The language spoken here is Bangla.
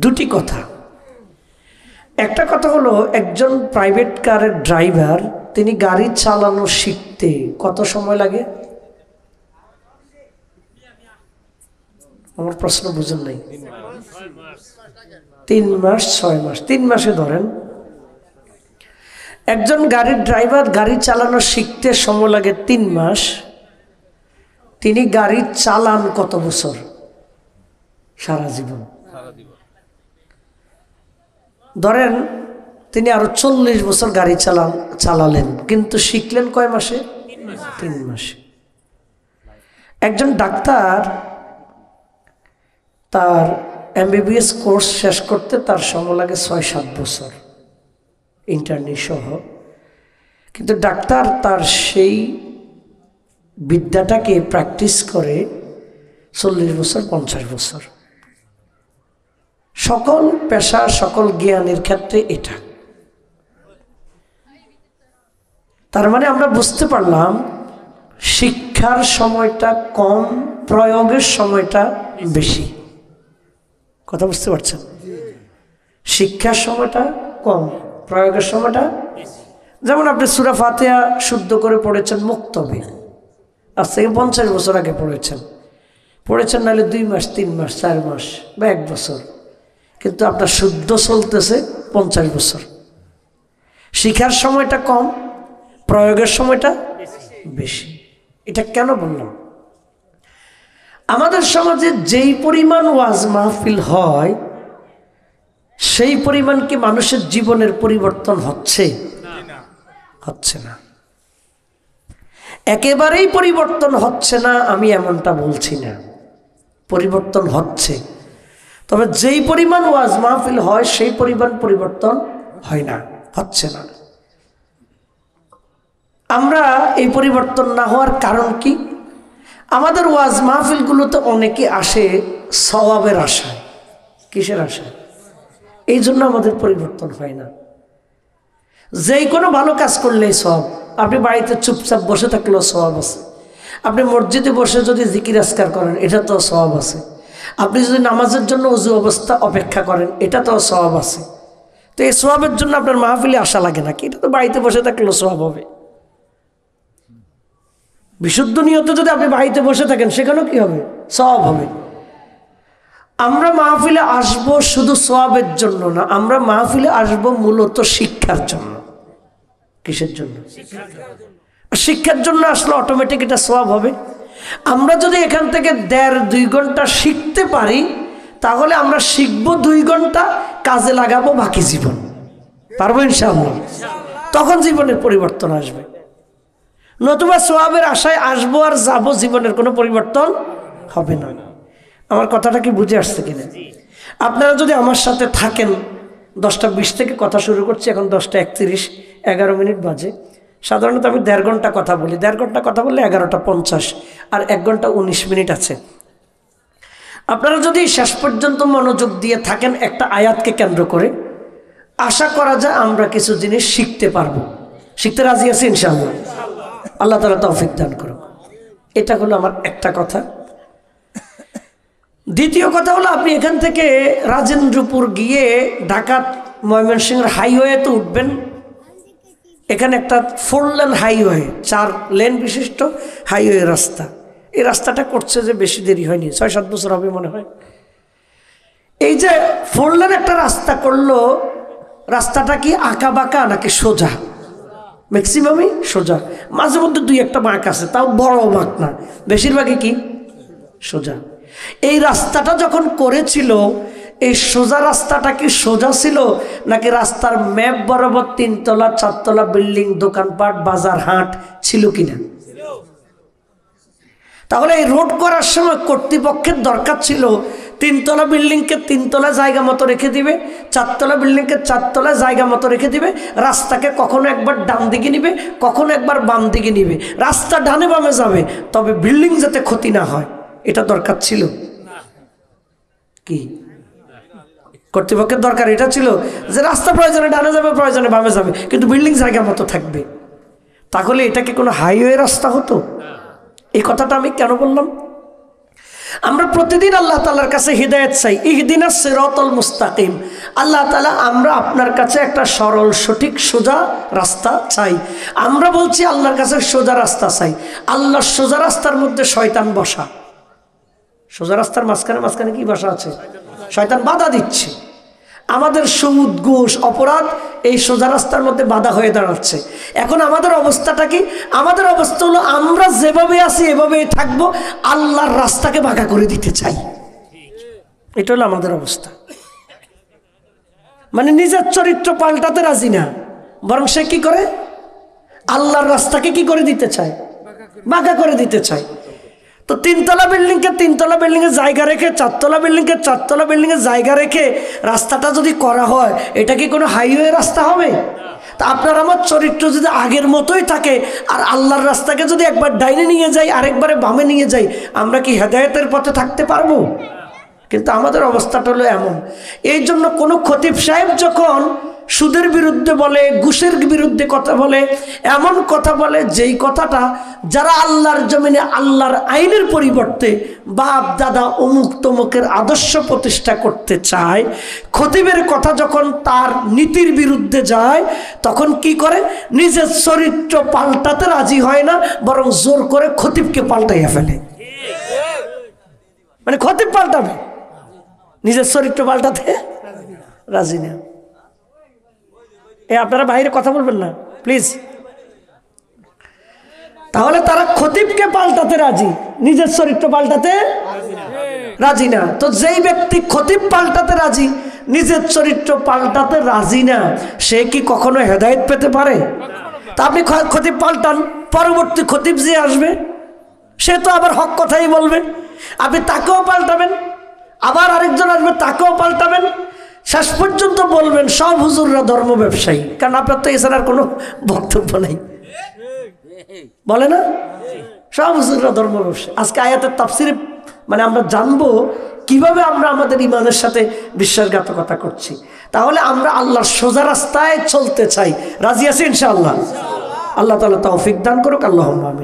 দুটি কথা। একটা কথা হলো, একজন প্রাইভেট কারের ড্রাইভার তিনি গাড়ি চালানো শিখতে কত সময় লাগে? আমার প্রশ্ন বুঝেন নাই। 3 মাস 6 মাস, 3 মাসে ধরেন। একজন গাড়ির ড্রাইভার গাড়ি চালানো শিখতে সময় লাগে 3 মাস। তিনি গাড়ি চালান কত বছর? সারা জীবন। ধরেন তিনি আরো 40 বছর গাড়ি চালালেন, কিন্তু শিখলেন কয় মাসে? 3 মাসে। একজন ডাক্তার তার MBBS কোর্স শেষ করতে তার সময় লাগে 6-7 বছর ইন্টার্নি সহ, কিন্তু ডাক্তার তার সেই বিদ্যাটাকে প্র্যাকটিস করে 40 বছর 50 বছর। সকল পেশা সকল জ্ঞানের ক্ষেত্রে এটা। তার মানে আমরা বুঝতে পারলাম শিক্ষার সময়টা কম, প্রয়োগের সময়টা বেশি। কথা বুঝতে পারছেন? শিক্ষার সময়টা কম, প্রয়োগের সময়টা। যেমন আপনি সূরা ফাতিহা শুদ্ধ করে পড়েছেন মুক্তবে, আজ থেকে 50 বছর আগে পড়েছেন নাহলে 2 মাস 3 মাস 4 মাস বা 1 বছর, কিন্তু আপনার শুদ্ধ চলতেছে 50 বছর। শিখার সময়টা কম, প্রয়োগের সময়টা বেশি। এটা কেন বললাম? আমাদের সমাজে যেই পরিমাণ ওয়াজ মাহফিল হয় সেই পরিমাণ কি মানুষের জীবনের পরিবর্তন হচ্ছে? হচ্ছে না। একেবারেই পরিবর্তন হচ্ছে না আমি এমনটা বলছি না, পরিবর্তন হচ্ছে। তবে যেই পরিমাণ ওয়াজ মাহফিল হয় সেই পরিমাণ পরিবর্তন হয় না, হচ্ছে না। আমরা এই পরিবর্তন না হওয়ার কারণ কি? আমাদের ওয়াজ মাহফিলগুলোতে অনেকে আসে সওয়াবের আশায়। কিসের আশায়? এই জন্য আমাদের পরিবর্তন হয় না। যেই কোনো ভালো কাজ করলেই সওয়াব। আপনি বাড়িতে চুপচাপ বসে থাকলেও সওয়াব আছে। আপনি মসজিদে বসে যদি জিকির আজকার করেন এটা তো সওয়াব আছে। আপনি যদি নামাজের জন্য ওযু অবস্থা অপেক্ষা করেন এটা তো সওয়াব আছে। তো এই সওয়াবের জন্য আপনার মাহফিলে আসা লাগে নাকি? এটা তো বাড়িতে বসে থাকলেও সওয়াব হবে। বিশুদ্ধ নিয়তে যদি আপনি বাড়িতে বসে থাকেন সেখানেও কি হবে? সওয়াব হবে। আমরা মাহফিলে আসবো শুধু সওয়াবের জন্য না, আমরা মাহফিলে আসবো মূলত শিক্ষার জন্য। কিসের জন্য? শিক্ষার জন্য আসলে অটোমেটিক এটা সওয়াব হবে। আমরা যদি এখান থেকে 1.5-2 ঘন্টা শিখতে পারি তাহলে আমরা শিখবো 2 ঘন্টা, কাজে লাগাবো বাকি জীবন। পারবো ইনশাআল্লাহ? তখন জীবনের পরিবর্তন আসবে। নতুবা সওয়াবের আশায় আসবো আর যাবো, জীবনের কোনো পরিবর্তন হবে না। আমার কথাটা কি বুঝে আসছে কিনা? আপনারা যদি আমার সাথে থাকেন, 10:20 থেকে কথা শুরু করছি, এখন 10:31, 11 মিনিট বাজে। সাধারণত আমি 1.5 ঘন্টা কথা বলি। 1.5 ঘন্টা কথা বললে 11:50, আর 1 ঘন্টা 19 মিনিট আছে। আপনারা যদি শেষ পর্যন্ত মনোযোগ দিয়ে থাকেন একটা আয়াতকে কেন্দ্র করে, আশা করা যায় আমরা কিছু জিনিস শিখতে পারবো। শিখতে রাজি আছি ইনশাআল্লাহ? আল্লাহ তাআলা তৌফিক দান করুন। এটা হলো আমার একটা কথা। দ্বিতীয় কথা হলো, আপনি এখান থেকে রাজেন্দ্রপুর গিয়ে ঢাকা ময়মনসিংহের হাইওয়েতে উঠবেন। এখানে একটা 4 লেন হাইওয়ে, 4 লেন বিশিষ্ট হাইওয়ে রাস্তা। এই রাস্তাটা করছে যে বেশি দেরি হয়নি, 6-7 বছর হবে মনে হয়। এই যে 4 লেন একটা রাস্তা করলো, রাস্তাটা কি আঁকা বাঁকা নাকি সোজা? ম্যাক্সিমামই সোজা, মাঝে মধ্যে 2-1টা বাঁক আছে, তাও বড় বাঁক না, বেশিরভাগই কি সোজা। এই রাস্তাটা যখন করেছিল, এই সোজা রাস্তাটা কি সোজা ছিল নাকি রাস্তার ম্যাপ বরাবর 3 তলা 4 তলা বিল্ডিং, দোকানপাট, বাজার, হাট ছিল কিনা? তাহলে এই রোড করার সময় কর্তৃপক্ষের দরকার ছিল 3 তলা বিল্ডিংকে 3 তলা জায়গা মতো রেখে দিবে, 4 তলা বিল্ডিংকে 4 তলা জায়গা মতো রেখে দিবে, রাস্তাকে কখনো একবার ডান দিকে নিবে, কখনো একবার বাম দিকে নিবে, রাস্তা ডানে বামে যাবে, তবে বিল্ডিং যাতে ক্ষতি না হয়, এটা দরকার ছিল কি? কর্তৃপক্ষের দরকার এটা ছিল যে রাস্তা প্রয়োজনে ডানে যাবে, প্রয়োজনে বামে যাবে, কিন্তু বিল্ডিং জায়গা মতো থাকবে। তাহলে এটা কি কোনো হাইওয়ে রাস্তা হতো? এই কথাটা আমি কেন বললাম? আমরা প্রতিদিন আল্লাহ তাআলার কাছে হিদায়াত চাই, ইহদিনাস সিরাতাল মুস্তাকিম। আল্লাহ তাআলা আমরা আপনার কাছে একটা সরল সঠিক সোজা রাস্তা চাই। আমরা বলছি আল্লাহর কাছে সোজা রাস্তা চাই, আল্লাহর সোজা রাস্তার মধ্যে শয়তান বসা। সোজা রাস্তার মাঝখানে কি বসা আছে? শয়তান বাধা দিচ্ছে। আমাদের সুদ ঘুষ অপরাধ এই সোজা রাস্তার মধ্যে বাধা হয়ে দাঁড়াচ্ছে। এখন আমাদের অবস্থাটা কি? আমাদের অবস্থা হলো আমরা যেভাবে আছি এভাবেই থাকবো, আল্লাহর রাস্তাকে বাঁকা করে দিতে চাই। এটা হলো আমাদের অবস্থা। মানে নিজের চরিত্র পাল্টাতে রাজি না, বরং সে কি করে? আল্লাহর রাস্তাকে কি করে দিতে চায়? বাঁকা করে দিতে চায়। তো তিনতলা বিল্ডিংকে তিনতলা বিল্ডিংয়ের জায়গা রেখে চারতলা বিল্ডিংকে চারতলা বিল্ডিংয়ের জায়গা রেখে রাস্তাটা যদি করা হয়, এটা কি কোনো হাইওয়ে রাস্তা হবে? তা আপনার আমার চরিত্র যদি আগের মতোই থাকে আর আল্লাহর রাস্তাকে যদি একবার ডাইনে নিয়ে যাই আরেকবারে বামে নিয়ে যাই, আমরা কি হেদায়েতের পথে থাকতে পারবো? কিন্তু আমাদের অবস্থাটা হলো এমন। এই জন্য কোনো খতিব সাহেব যখন সুদের বিরুদ্ধে বলে, ঘুষের বিরুদ্ধে কথা বলে, এমন কথা বলে যেই কথাটা যারা আল্লাহর জমিনে আল্লাহর আইনের পরিবর্তে বাপ দাদা অমুক তমুকের আদর্শ প্রতিষ্ঠা করতে চায়, খতিবের কথা যখন তার নীতির বিরুদ্ধে যায়, তখন কি করে? নিজের চরিত্র পাল্টাতে রাজি হয় না, বরং জোর করে খতিবকে পাল্টাইয়া ফেলে। মানে খতিব পাল্টাবে, নিজের চরিত্র পাল্টাতে রাজি না। আপনারা বাইরে কথা বলবেন না প্লিজ। তাহলে তারা খতিবকে পাল্টাতে রাজি, নিজের চরিত্র পাল্টাতে রাজি না। তো যেই ব্যক্তি খতিব পাল্টাতে রাজি, নিজের চরিত্র পাল্টাতে রাজি না, সে কি কখনো হেদায়েত পেতে পারে? তা আপনি খতিব পাল্টান, পরবর্তী খতিব যে আসবে সে তো আবার হক কথাই বলবে, আপনি তাকেও পাল্টাবেন, আবার আরেকজন আসবে তাকেও পাল্টাবেন, শেষ পর্যন্ত বলবেন সব হুজুররা ধর্ম ব্যবসায়ী, কারণ আপনার তো এছাড়া কোনো বক্তব্য নেই। বলে না সব হুজুররা ধর্ম ব্যবসায়ী। আজকে আয়াতের তাফসিরে মানে আমরা জানবো কিভাবে আমরা আমাদের ইমানের সাথে বিশ্বাসঘাতকতা করছি। তাহলে আমরা আল্লাহর সোজা রাস্তায় চলতে চাই। রাজি আছি ইনশাআল্লাহ? আল্লাহ তাআলা তৌফিক দান করুক। আল্লাহুম্মা আমিন।